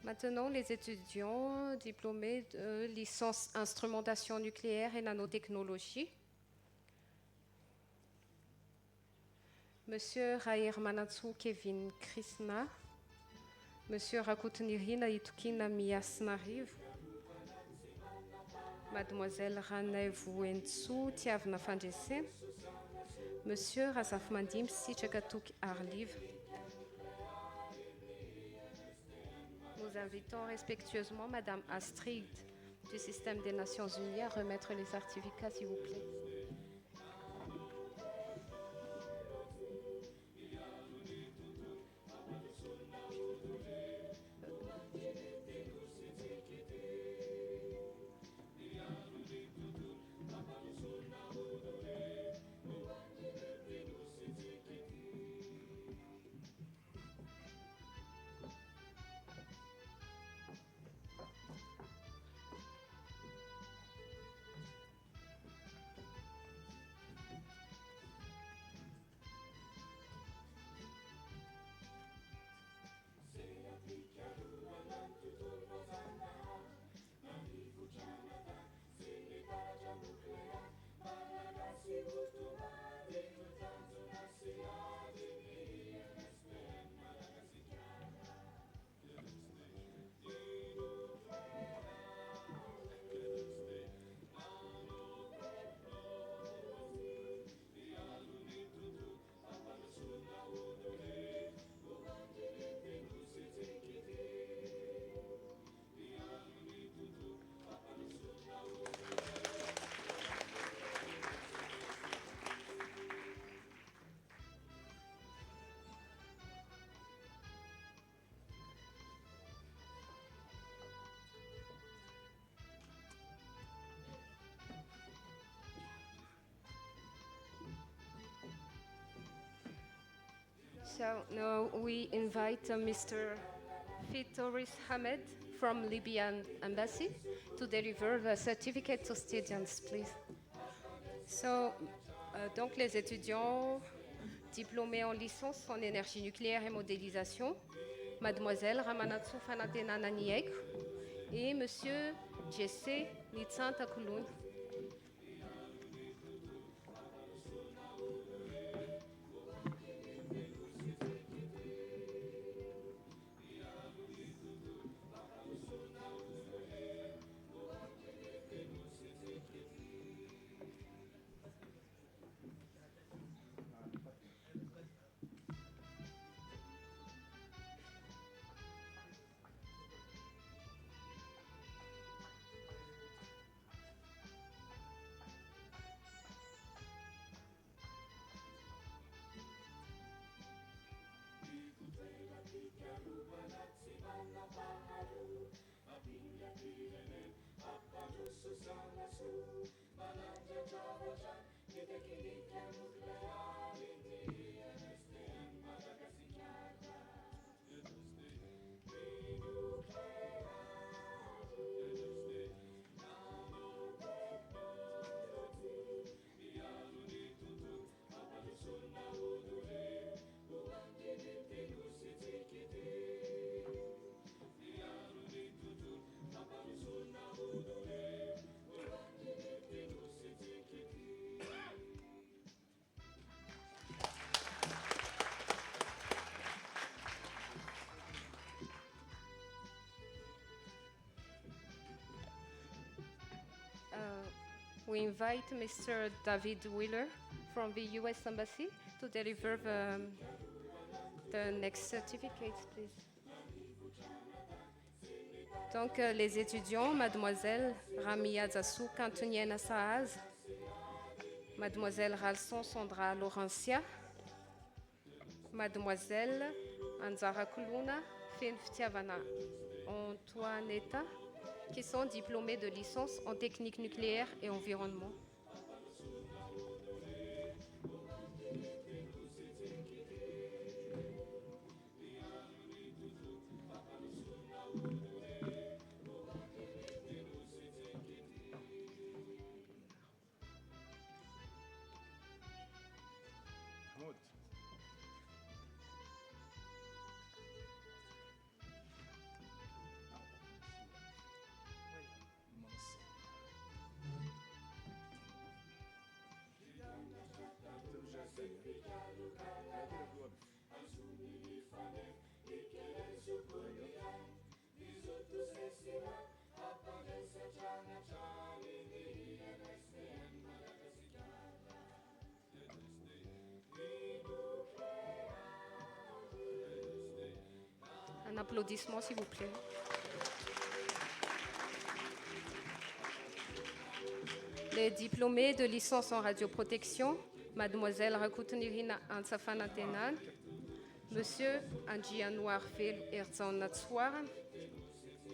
Maintenant, les étudiants diplômés de licence instrumentation nucléaire et nanotechnologie. Monsieur Rair Manatsu Kevin Krishna, Monsieur Rakutnirina Itukina Miasnariv, Mademoiselle Ranevu Entsu Tiavna Fandjese, Monsieur Razaf Mandim Sichakatuk Arliv. Nous invitons respectueusement Madame Astrid du système des Nations Unies à remettre les certificats, s'il vous plaît. So now we invite Mr. Fitoris Hamed from Libyan Embassy to deliver the certificate to students, please. Donc les étudiants diplômés en licence en énergie nucléaire et modélisation, Mademoiselle Ramanatsu Fanatena Naniek et Monsieur Jesse Nitsanta Kulun. We invite Mr. David Wheeler from the US Embassy to deliver the next certificate, please. Donc, les étudiants, Mademoiselle Ramia Zassou Cantonienne Saaz, Mademoiselle Ralson Sandra Laurencia, Mademoiselle Anzara Kuluna Finftiavana Antoinetta, qui sont diplômés de licence en technique nucléaire et environnement. Applaudissements, s'il vous plaît. Les diplômés de licence en radioprotection, Mademoiselle Rakoutounirina Ansafanatenan, Monsieur Anji Anwar Fel Erzan Natswar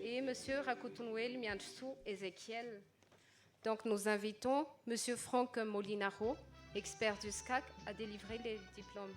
et Monsieur Rakoutounouel Mianchsou Ezekiel. Donc nous invitons Monsieur Franck Molinaro, expert du SCAC, à délivrer les diplômes.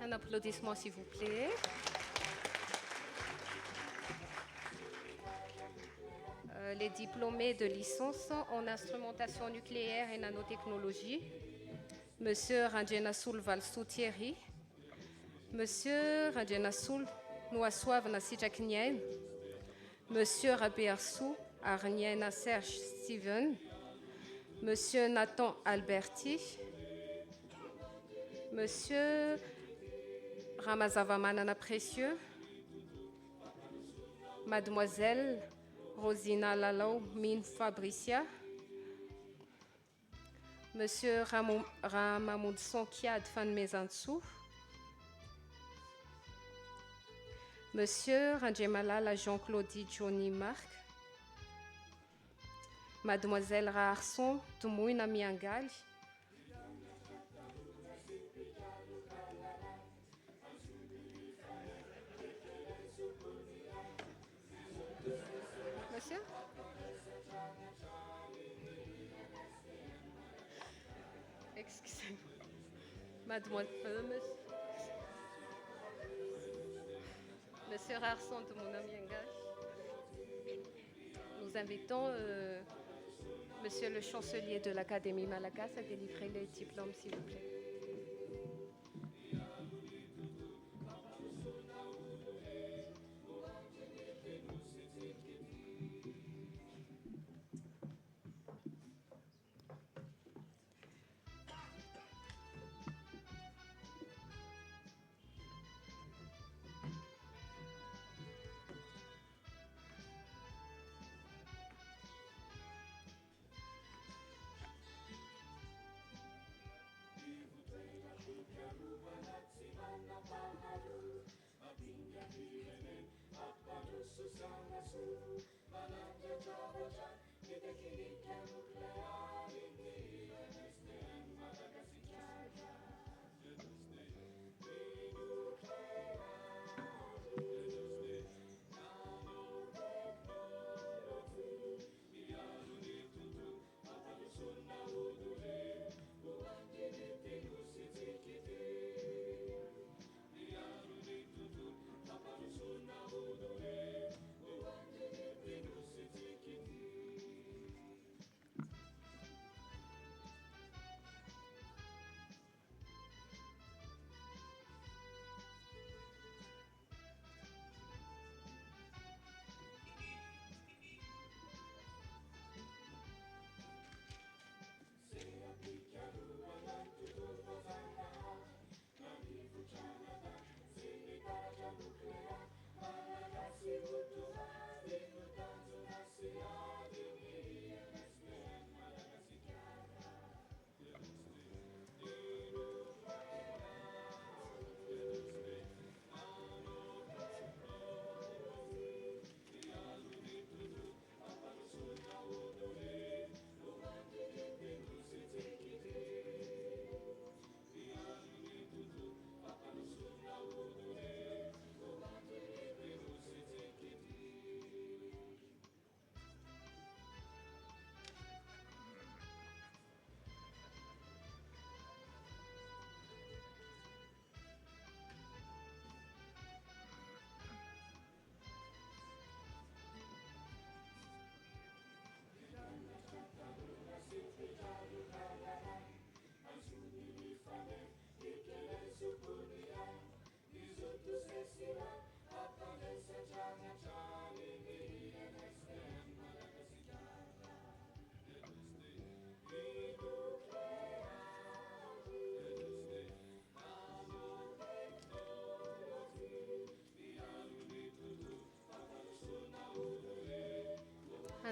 Un applaudissement, s'il vous plaît. Les diplômés de licence en instrumentation nucléaire et nanotechnologie, Monsieur Ranjenasoul Valsou Thierry, Monsieur Ranjenasoul Nouassoav Nassijaknien, Monsieur Rabiarsou Arniena Serge Steven, Monsieur Nathan Alberti, Monsieur Ramazavamanana Précieux, Mademoiselle Rosina Lalau Min Fabricia, Monsieur Ramamoud Sonkiad Fan Mezansou, Monsieur Ranjemalala Jean-Claude Johnny Marc, Mademoiselle Raarson Tumouina Miangal, Monsieur excusez-moi. Mademoiselle, Monsieur Rarson de mon ami nous invitons Monsieur le chancelier de l'Académie Malagas à délivrer les diplômes, s'il vous plaît.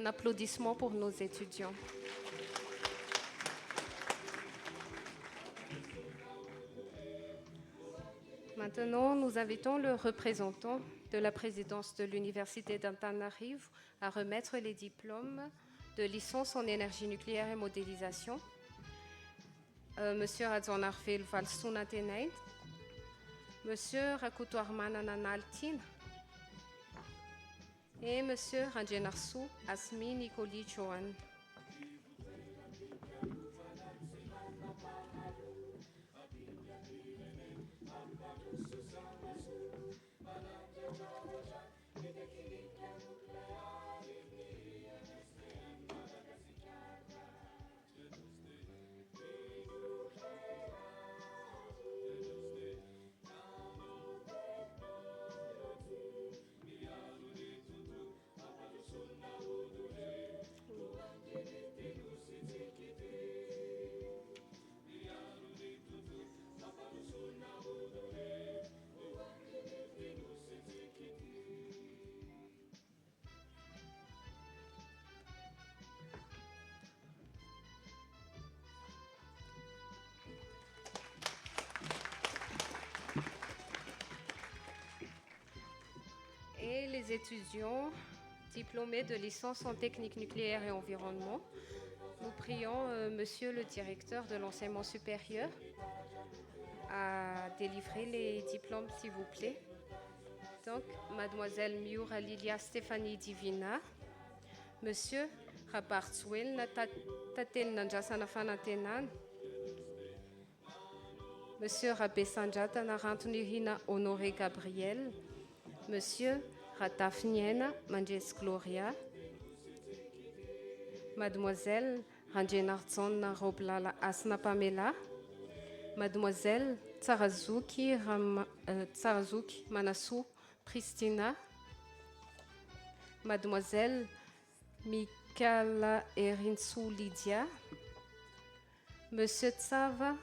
applaudissement pour nos étudiants. Maintenant, nous invitons le représentant de la présidence de l'Université d'Antananarivo à remettre les diplômes de licence en énergie nucléaire et modélisation. Monsieur Radzonarvel Valsunatenaid, Monsieur Rakutuarmananaltin et Monsieur Ranjenarsu Asmi Nikoli Choan. Et les étudiants diplômés de licence en technique nucléaire et environnement, nous prions Monsieur le directeur de l'enseignement supérieur à délivrer les diplômes, s'il vous plaît. Donc, Mademoiselle Miura Lilia Stéphanie Divina, Monsieur Rabartswil Natatel Nanjasana Fanatenan, Monsieur Rabesanjata Narantunirina Honoré Gabriel, Monsieur Ratafniena Manjes Gloria, Mademoiselle Ranjenartson Roblala Asna Pamela, Mademoiselle Tsarazuki Manassou Pristina, Mademoiselle Mikala Erintsou Lydia, Monsieur Tsava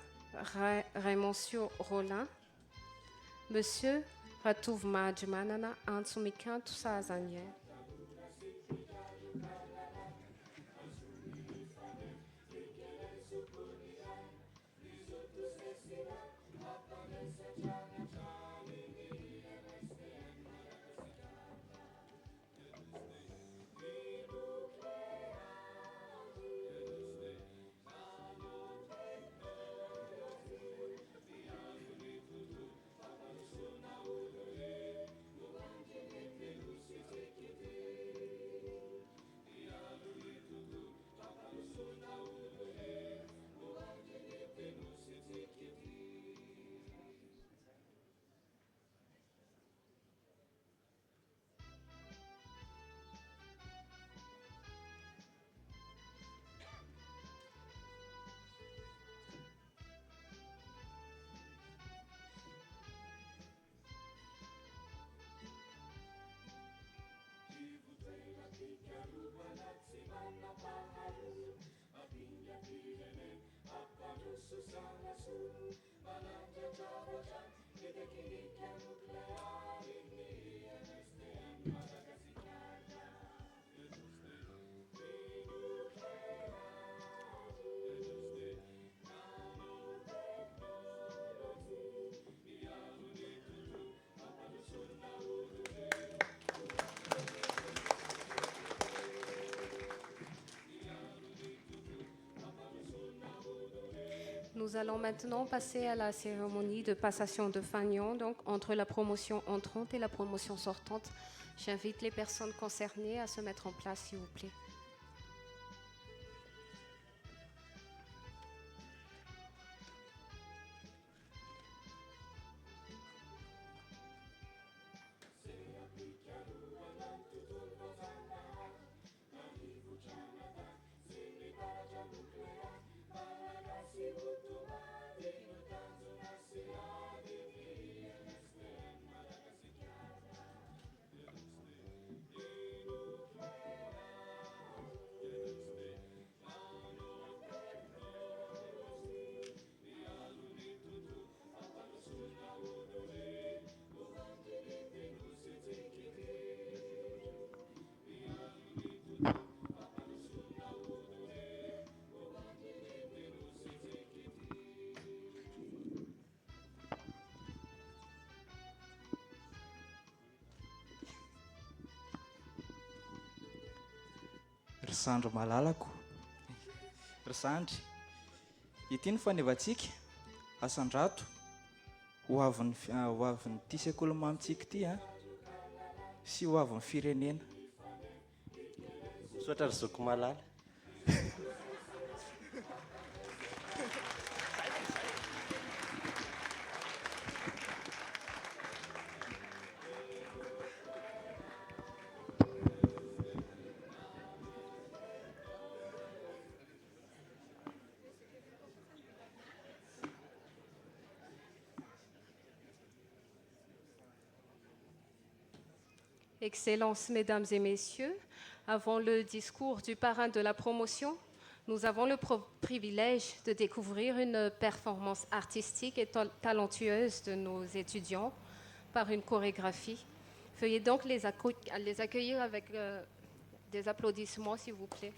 Raimoncio Rollin, Monsieur Ratouv Majmanana Ansumikan Sazanye. Nous allons maintenant passer à la cérémonie de passation de fanion, donc entre la promotion entrante et la promotion sortante. J'invite les personnes concernées à se mettre en place, s'il vous plaît. Sandro malalako. Ry Sandry, ity ny fanevantsika Asandrato ho avin'ny ity sekoly mamitsika ity sy ho avin'ny firenena. Soatra ry zoko malala. Excellences, Mesdames et Messieurs, avant le discours du parrain de la promotion, nous avons le privilège de découvrir une performance artistique et talentueuse de nos étudiants par une chorégraphie. Veuillez donc les accueillir avec des applaudissements, s'il vous plaît.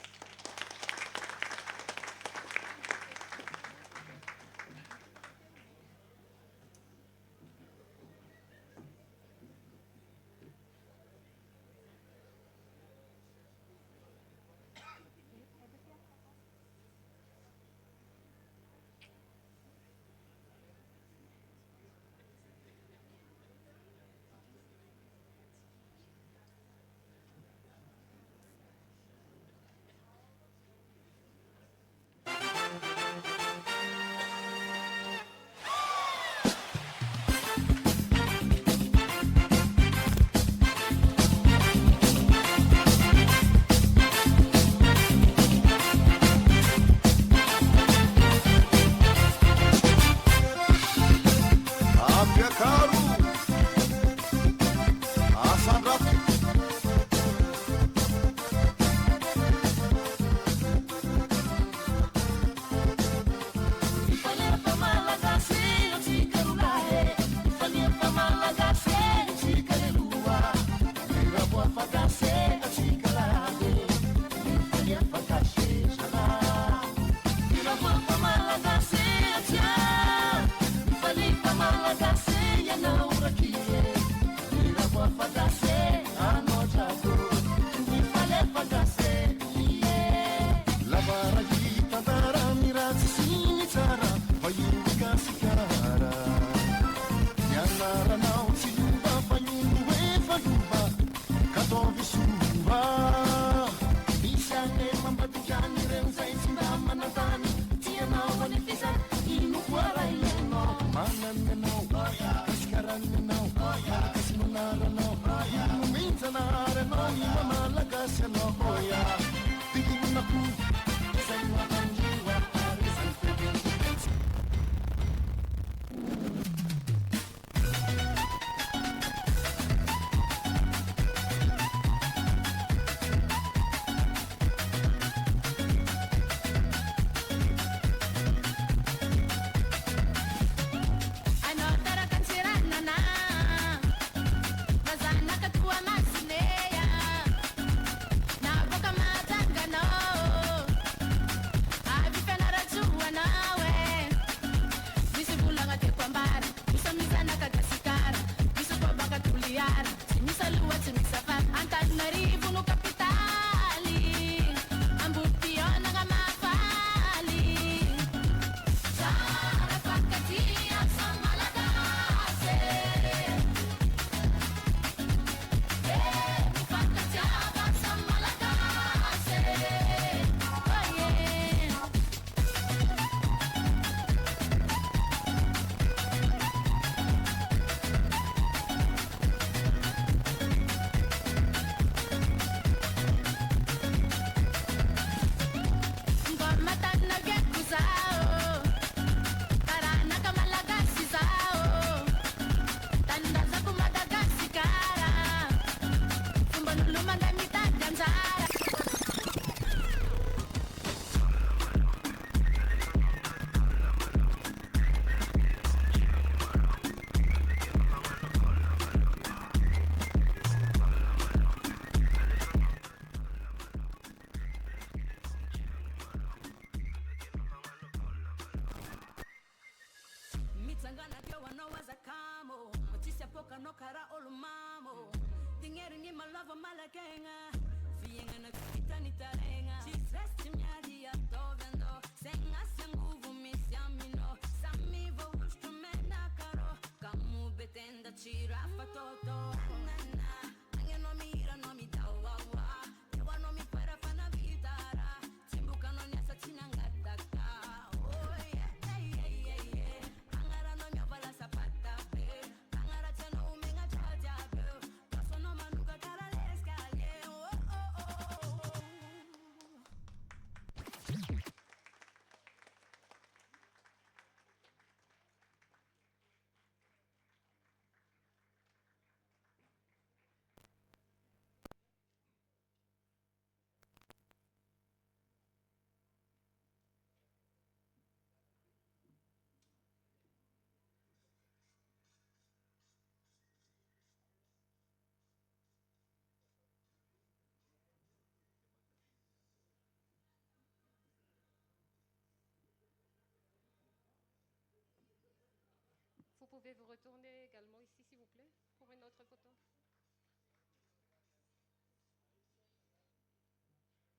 Vous pouvez vous retourner également ici, s'il vous plaît, pour une autre photo.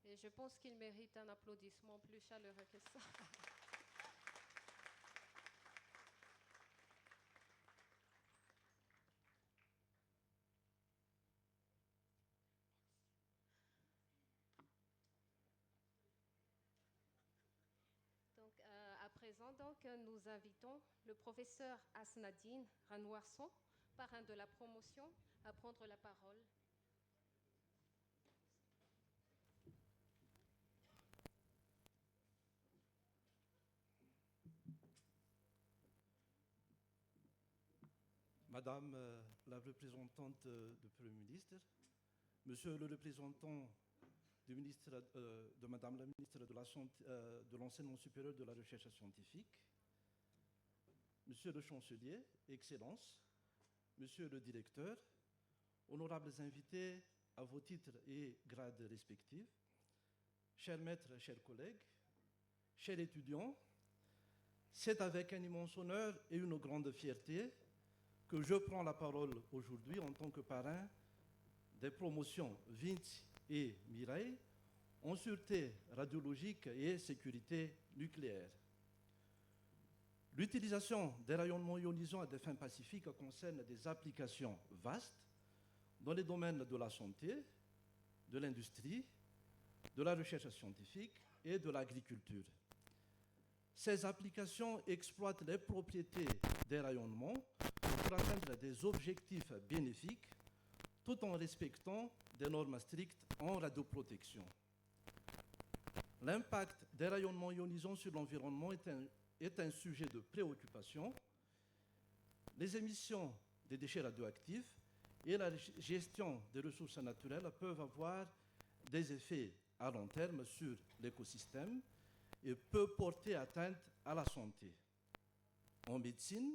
Et je pense qu'il mérite un applaudissement plus chaleureux que ça. Donc, à présent, nous invitons le professeur Asnadine Ranouarson, parrain de la promotion, à prendre la parole. Madame la représentante du Premier ministre, Monsieur le représentant du ministre, de Madame la ministre de l'Enseignement supérieur de la Recherche scientifique, Monsieur le chancelier, Excellences, Monsieur le directeur, honorables invités à vos titres et grades respectifs, chers maîtres, chers collègues, chers étudiants, c'est avec un immense honneur et une grande fierté que je prends la parole aujourd'hui en tant que parrain des promotions Vinci et Mireille en sûreté radiologique et sécurité nucléaire. L'utilisation des rayonnements ionisants à des fins pacifiques concerne des applications vastes dans les domaines de la santé, de l'industrie, de la recherche scientifique et de l'agriculture. Ces applications exploitent les propriétés des rayonnements pour atteindre des objectifs bénéfiques tout en respectant des normes strictes en radioprotection. L'impact des rayonnements ionisants sur l'environnement est un sujet de préoccupation. Les émissions des déchets radioactifs et la gestion des ressources naturelles peuvent avoir des effets à long terme sur l'écosystème et peuvent porter atteinte à la santé. En médecine,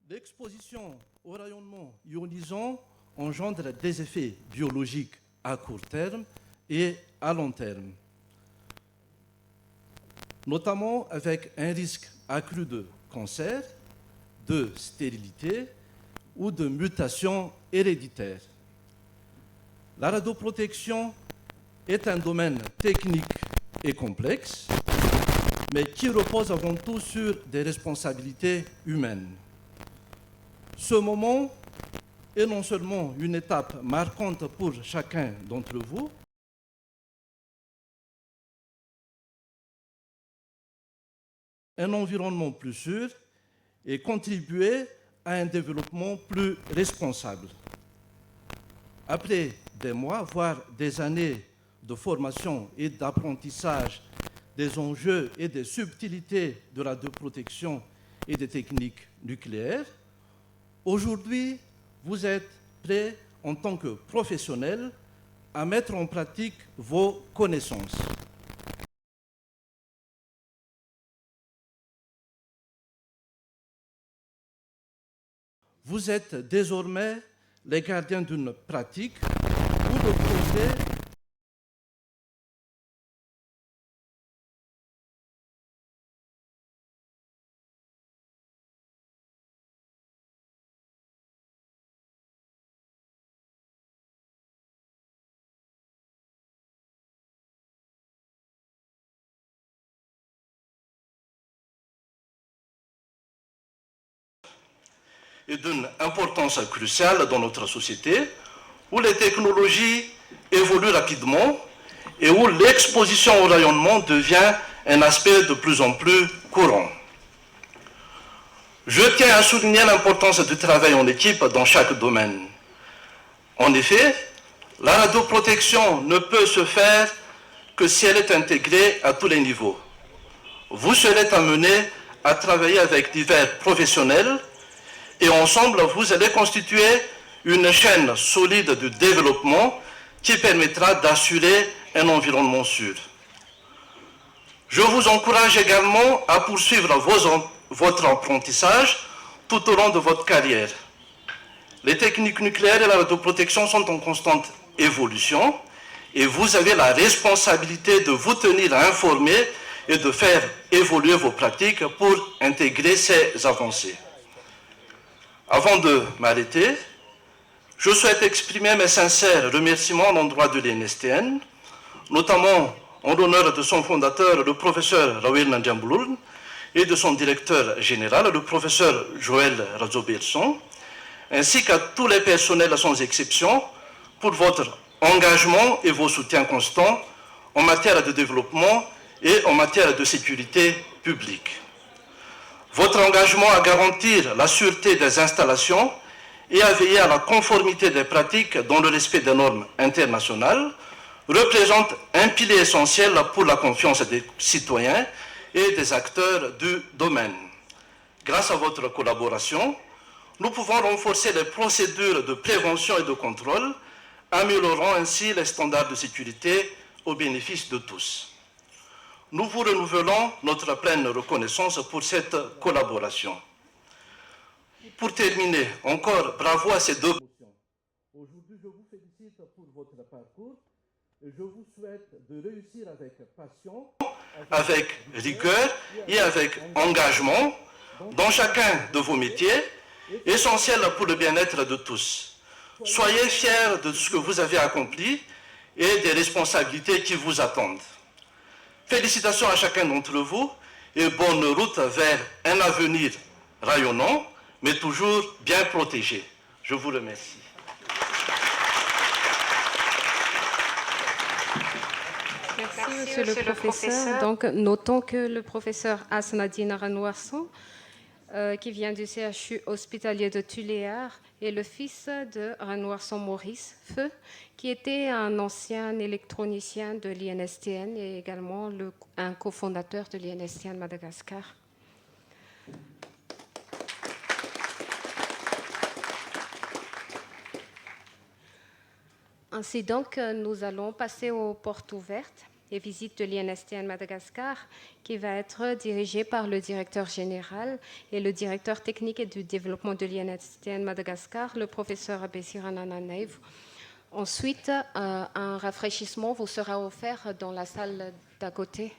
l'exposition aux rayonnements ionisants engendre des effets biologiques à court terme et à long terme, notamment avec un risque accru de cancer, de stérilité ou de mutation héréditaire. La radioprotection est un domaine technique et complexe, mais qui repose avant tout sur des responsabilités humaines. Ce moment est non seulement une étape marquante pour chacun d'entre vous, un environnement plus sûr et contribuer à un développement plus responsable. Après des mois, voire des années de formation et d'apprentissage des enjeux et des subtilités de la radioprotection et des techniques nucléaires, aujourd'hui, vous êtes prêts en tant que professionnels à mettre en pratique vos connaissances. Vous êtes désormais les gardiens d'une pratique où le projet est d'une importance cruciale dans notre société, où les technologies évoluent rapidement et où l'exposition au rayonnement devient un aspect de plus en plus courant. Je tiens à souligner l'importance du travail en équipe dans chaque domaine. En effet, la radioprotection ne peut se faire que si elle est intégrée à tous les niveaux. Vous serez amenés à travailler avec divers professionnels et ensemble, vous allez constituer une chaîne solide de développement qui permettra d'assurer un environnement sûr. Je vous encourage également à poursuivre votre apprentissage tout au long de votre carrière. Les techniques nucléaires et la radioprotection sont en constante évolution et vous avez la responsabilité de vous tenir informés et de faire évoluer vos pratiques pour intégrer ces avancées. Avant de m'arrêter, je souhaite exprimer mes sincères remerciements à l'endroit de l'INSTN, notamment en l'honneur de son fondateur, le professeur Rawil Nandiambouloul, et de son directeur général, le professeur Joël Razobelson, ainsi qu'à tous les personnels sans exception pour votre engagement et vos soutiens constants en matière de développement et en matière de sécurité publique. Votre engagement à garantir la sûreté des installations et à veiller à la conformité des pratiques dans le respect des normes internationales représente un pilier essentiel pour la confiance des citoyens et des acteurs du domaine. Grâce à votre collaboration, nous pouvons renforcer les procédures de prévention et de contrôle, améliorant ainsi les standards de sécurité au bénéfice de tous. Nous vous renouvelons notre pleine reconnaissance pour cette collaboration. Pour terminer, encore bravo à ces deux promotions. Aujourd'hui, je vous félicite pour votre parcours et je vous souhaite de réussir avec passion, avec rigueur et avec engagement dans chacun de vos métiers, essentiels pour le bien-être de tous. Soyez fiers de ce que vous avez accompli et des responsabilités qui vous attendent. Félicitations à chacun d'entre vous et bonne route vers un avenir rayonnant, mais toujours bien protégé. Je vous remercie. Merci, monsieur le professeur. Donc, notons que le professeur Asnadine Ranouarson, qui vient du CHU hospitalier de Tuléar, est le fils de Ranouarson Maurice Feu, qui était un ancien électronicien de l'INSTN et également un cofondateur de l'INSTN Madagascar. Ainsi donc, nous allons passer aux portes ouvertes et visites de l'INSTN Madagascar, qui va être dirigée par le directeur général et le directeur technique et du développement de l'INSTN Madagascar, le professeur Abessiranana Naiv. Ensuite, un rafraîchissement vous sera offert dans la salle d'à côté.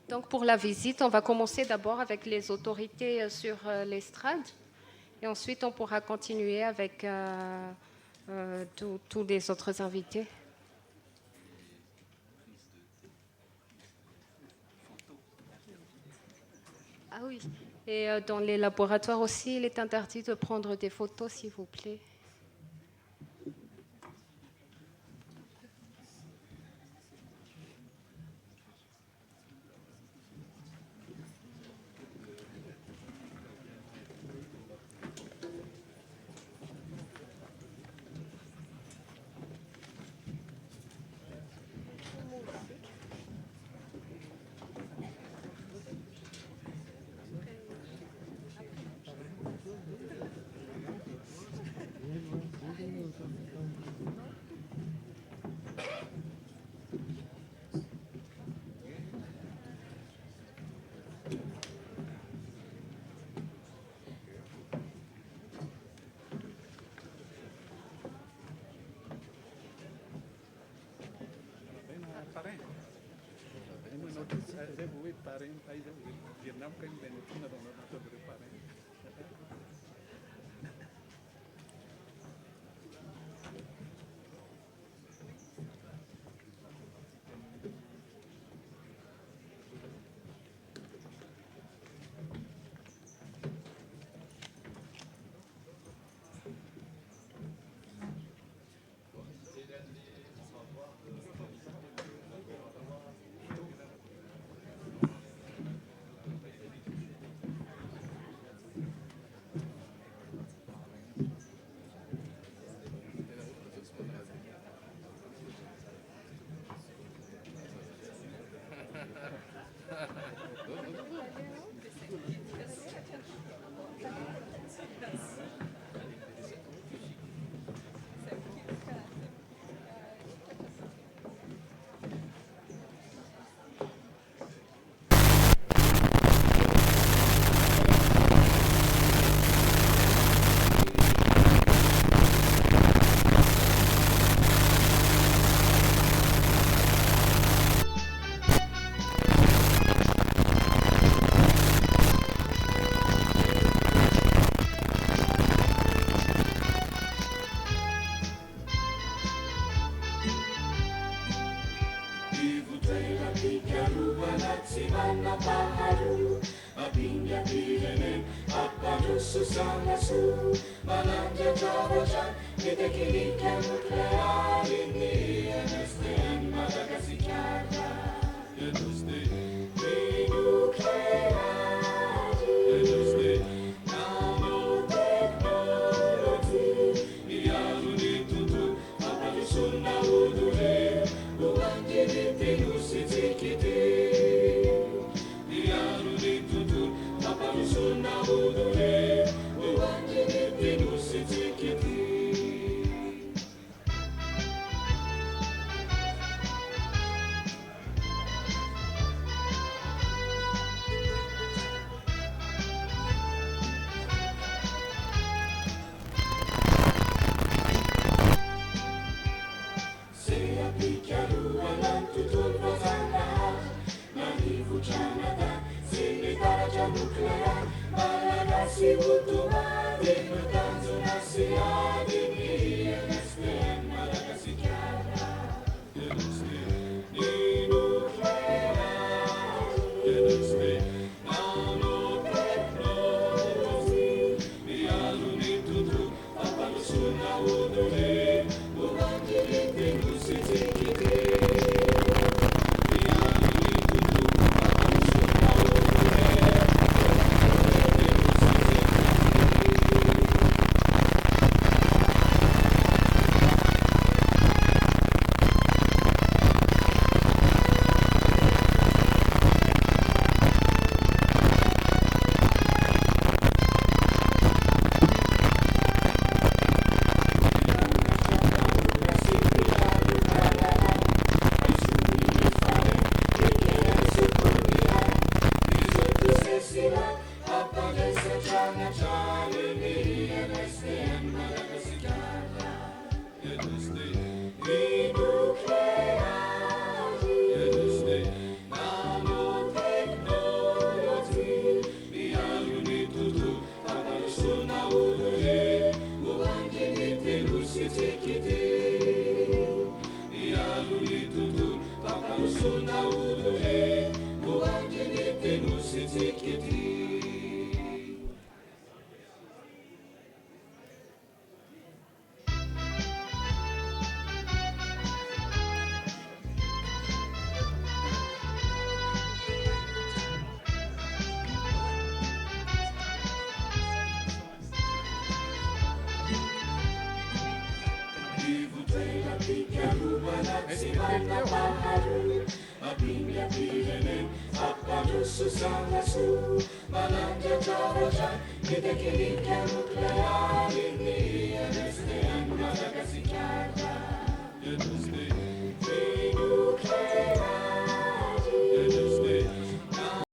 Donc pour la visite, on va commencer d'abord avec les autorités sur l'estrade et ensuite on pourra continuer avec tous les autres invités. Ah oui, et dans les laboratoires aussi, il est interdit de prendre des photos, s'il vous plaît. pirenen apparusso sanasu malanja javaja nitekinika nukleari ni NSTN Madagascar NST ni nucleari NST nanotechnology iaro ni tutu apparusso na udure luangiri tenusi tikiti iaro ni tutu apparusso na udure luangiri tenusi tikiti nuclear Malagasy utomany matanjona sy adiny NSTN Madagascar NST ny nuclear NST nanotechnology miaro ny tontolo ampandrosoana odore oanginy tenosy tsikity Malanja javaja nitekinika nukleari ni